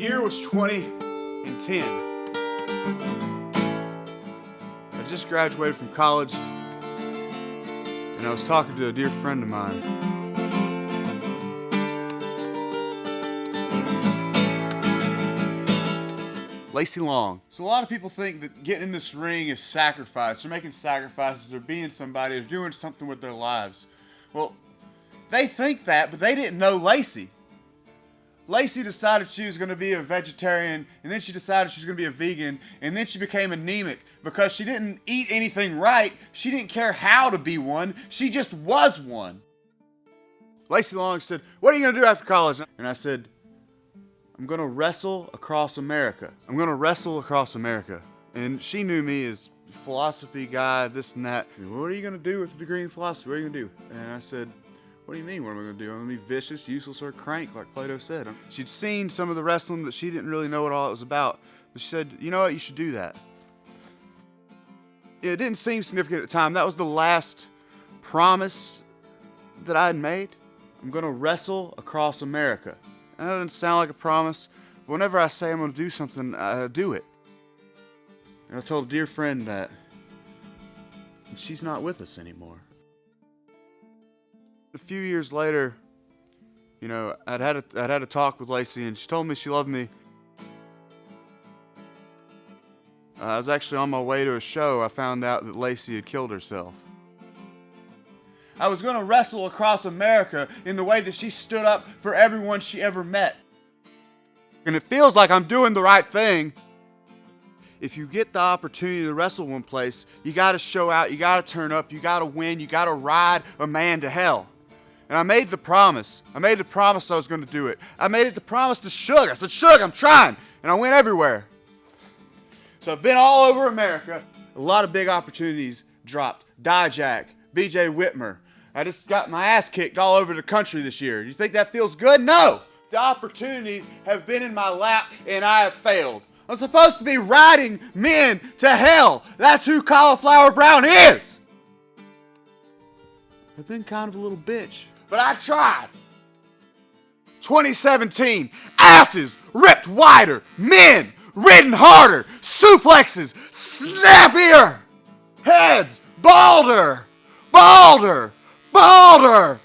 year was 2010. I just graduated from college, and I was talking to a dear friend of mine. Lacey Long. So a lot of people think that getting in this ring is sacrifice. They're making sacrifices, they're being somebody, they're doing something with their lives. Well, they think that, but they didn't know Lacey. Lacey decided she was going to be a vegetarian, and then she decided she was going to be a vegan, and then she became anemic because she didn't eat anything right. She didn't care how to be one. She just was one. Lacey Long said, "What are you going to do after college?" And I said, "I'm going to wrestle across America. I'm going to wrestle across America." And she knew me as a philosophy guy, this and that. "What are you going to do with a degree in philosophy? What are you going to do?" And I said, "What do you mean, what am I going to do? I'm going to be vicious, useless, or a crank, like Plato said." She'd seen some of the wrestling, but she didn't really know what all it was about. But she said, "You know what, you should do that." It didn't seem significant at the time. That was the last promise that I had made. I'm going to wrestle across America. And that doesn't sound like a promise, but whenever I say I'm going to do something, I do it. And I told a dear friend that, and she's not with us anymore. A few years later, you know, I'd had a talk with Lacey, and she told me she loved me. I was actually on my way to a show. I found out that Lacey had killed herself. I was going to wrestle across America in the way that she stood up for everyone she ever met. And it feels like I'm doing the right thing. If you get the opportunity to wrestle one place, you got to show out, you got to turn up, you got to win, you got to ride a man to hell. And I made the promise. I made the promise I was going to do it. I made it the promise to Suge. I said, "Suge, I'm trying." And I went everywhere. So I've been all over America. A lot of big opportunities dropped. Dijak, BJ Whitmer. I just got my ass kicked all over the country this year. You think that feels good? No. The opportunities have been in my lap, and I have failed. I'm supposed to be riding men to hell. That's who Cauliflower Brown is. I've been kind of a little bitch, but I tried. 2017, asses ripped wider, men ridden harder, suplexes snappier, heads balder, balder, balder.